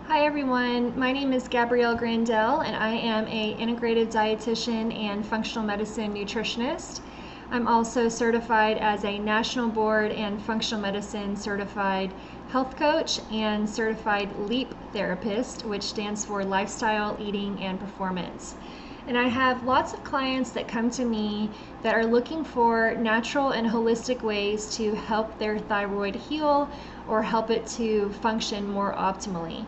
Hi everyone, my name is Gabrielle Grandel and I am an integrated dietitian and functional medicine nutritionist. I'm also certified as a national board and functional medicine certified health coach and certified LEAP therapist, which stands for lifestyle, eating, and performance. And I have lots of clients that come to me that are looking for natural and holistic ways to help their thyroid heal or help it to function more optimally.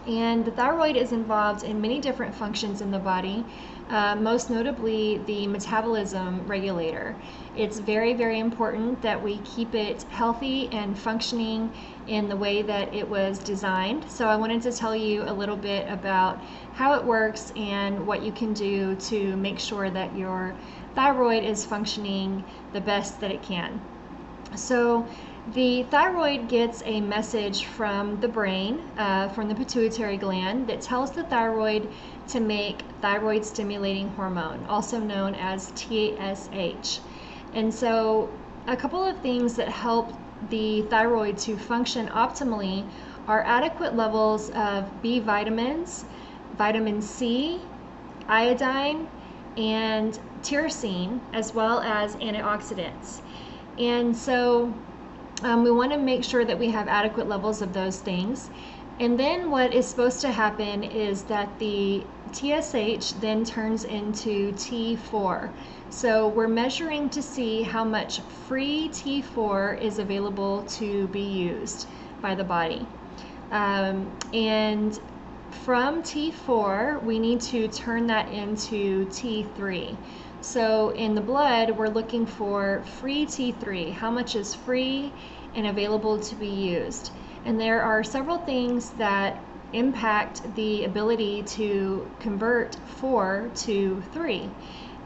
And the thyroid is involved in many different functions in the body, most notably the metabolism regulator. It's very, very important that we keep it healthy and functioning in the way that it was designed. So I wanted to tell you a little bit about how it works and what you can do to make sure that your thyroid is functioning the best that it can. So the thyroid gets a message from the brain, from the pituitary gland, that tells the thyroid to make thyroid stimulating hormone, also known as TSH. And so a couple of things that help the thyroid to function optimally are adequate levels of B vitamins, vitamin C, iodine, and tyrosine, as well as antioxidants. And so we want to make sure that we have adequate levels of those things. And then what is supposed to happen is that the TSH then turns into T4. So we're measuring to see how much free T4 is available to be used by the body. And from T4, we need to turn that into T3. So in the blood, we're looking for free T3. How much is free and available to be used? And there are several things that impact the ability to convert 4 to 3.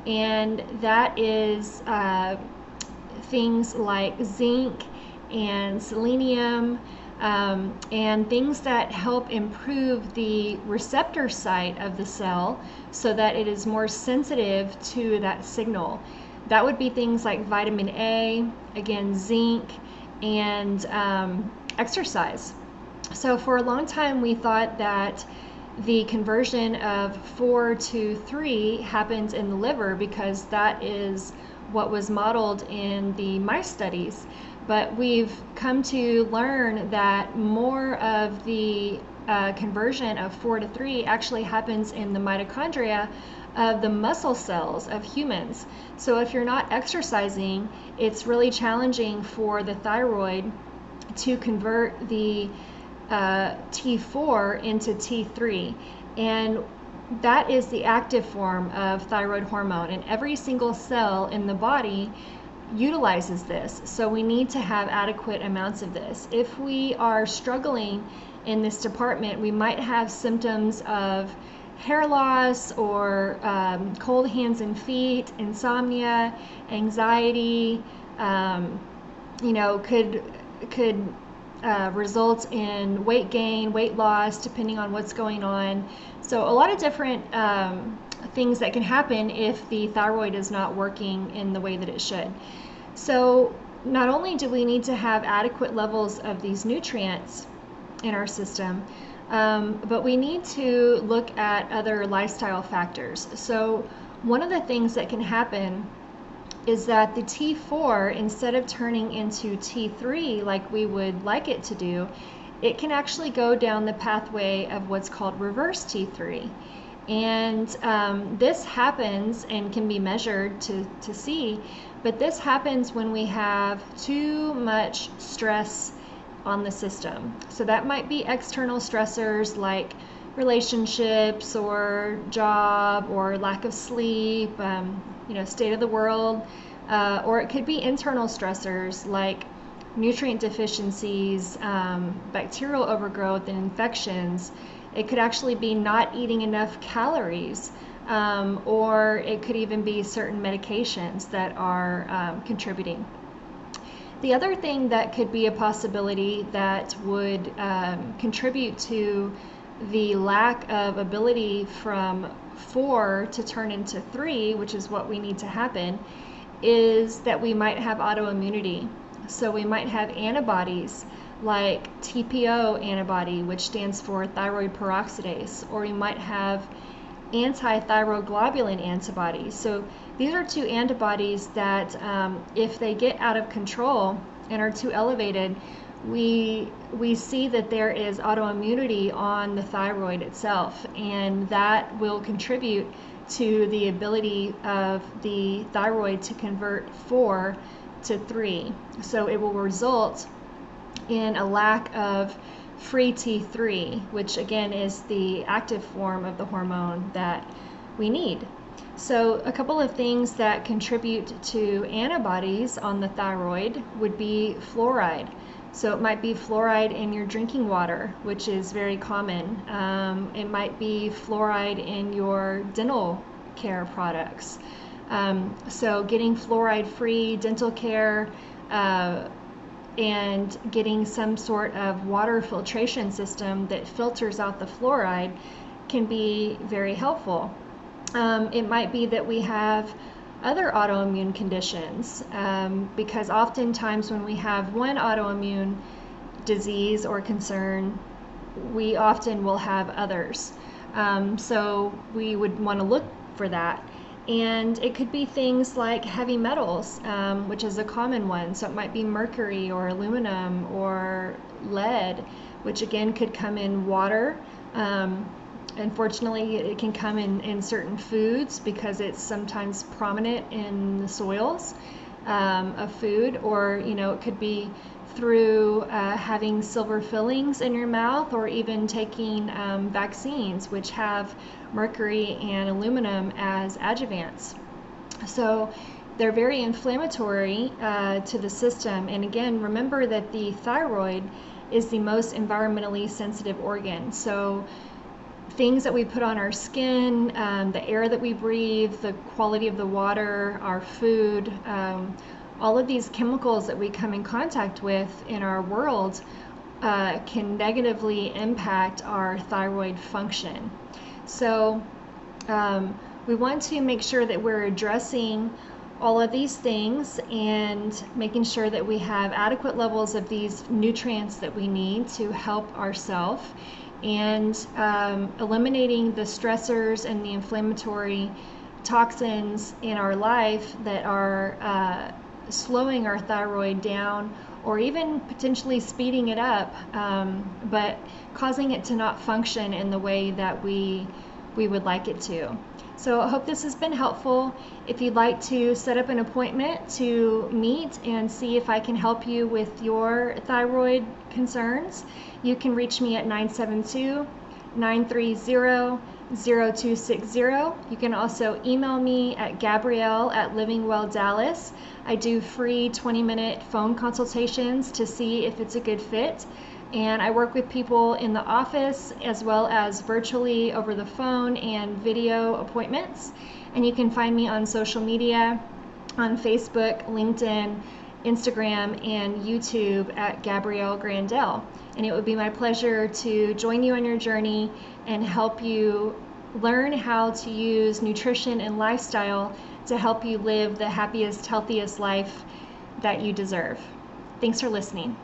And that is things like zinc and selenium, and things that help improve the receptor site of the cell so that it is more sensitive to that signal. That would be things like vitamin A, again, zinc, and exercise. So for a long time we thought that the conversion of 4 to 3 happens in the liver because that is what was modeled in the mice studies. But we've come to learn that more of the conversion of 4 to 3 actually happens in the mitochondria of the muscle cells of humans. So if you're not exercising, it's really challenging for the thyroid to convert the T4 into T3. And that is the active form of thyroid hormone, and every single cell in the body utilizes this. So we need to have adequate amounts of this. If we are struggling in this department, we might have symptoms of hair loss or cold hands and feet, insomnia, anxiety, could result in weight gain, weight loss, depending on what's going on. So a lot of different things that can happen if the thyroid is not working in the way that it should. So not only do we need to have adequate levels of these nutrients in our system, but we need to look at other lifestyle factors. So one of the things that can happen is that the T4, instead of turning into T3 like we would like it to do, it can actually go down the pathway of what's called reverse T3. And this happens and can be measured to see, but this happens when we have too much stress on the system. So that might be external stressors like relationships or job or lack of sleep, state of the world, or it could be internal stressors like nutrient deficiencies, bacterial overgrowth, and infections. It could actually be not eating enough calories, or it could even be certain medications that are contributing. The other thing that could be a possibility that would contribute to the lack of ability from 4 to turn into 3, which is what we need to happen, is that we might have autoimmunity. So we might have antibodies like TPO antibody, which stands for thyroid peroxidase, or you might have anti-thyroglobulin antibodies. So these are two antibodies that if they get out of control and are too elevated, we see that there is autoimmunity on the thyroid itself, and that will contribute to the ability of the thyroid to convert 4 to 3. So it will result in a lack of free T3, which again is the active form of the hormone that we need. So a couple of things that contribute to antibodies on the thyroid would be fluoride. So it might be fluoride in your drinking water, which is very common. It might be fluoride in your dental care products. So getting fluoride-free dental care and getting some sort of water filtration system that filters out the fluoride can be very helpful. It might be that we have other autoimmune conditions, because oftentimes when we have one autoimmune disease or concern, we often will have others. So we would want to look for that. And it could be things like heavy metals, which is a common one. So it might be mercury or aluminum or lead, which again could come in water. Unfortunately, it can come in certain foods because it's sometimes prominent in the soils of food, or it could be through having silver fillings in your mouth, or even taking vaccines which have mercury and aluminum as adjuvants. So they're very inflammatory to the system. And again, remember that the thyroid is the most environmentally sensitive organ. So things that we put on our skin, the air that we breathe, the quality of the water, our food, all of these chemicals that we come in contact with in our world can negatively impact our thyroid function. So we want to make sure that we're addressing all of these things and making sure that we have adequate levels of these nutrients that we need to help ourselves, and eliminating the stressors and the inflammatory toxins in our life that are slowing our thyroid down, or even potentially speeding it up, but causing it to not function in the way that we would like it to. So I hope this has been helpful. If you'd like to set up an appointment to meet and see if I can help you with your thyroid concerns, you can reach me at 972-930-0260. You can also email me at Gabrielle@LivingWellDallas. I do free 20-minute phone consultations to see if it's a good fit. And I work with people in the office as well as virtually over the phone and video appointments. And you can find me on social media, on Facebook, LinkedIn, Instagram, and YouTube at Gabrielle Grandel. And it would be my pleasure to join you on your journey and help you learn how to use nutrition and lifestyle to help you live the happiest, healthiest life that you deserve. Thanks for listening.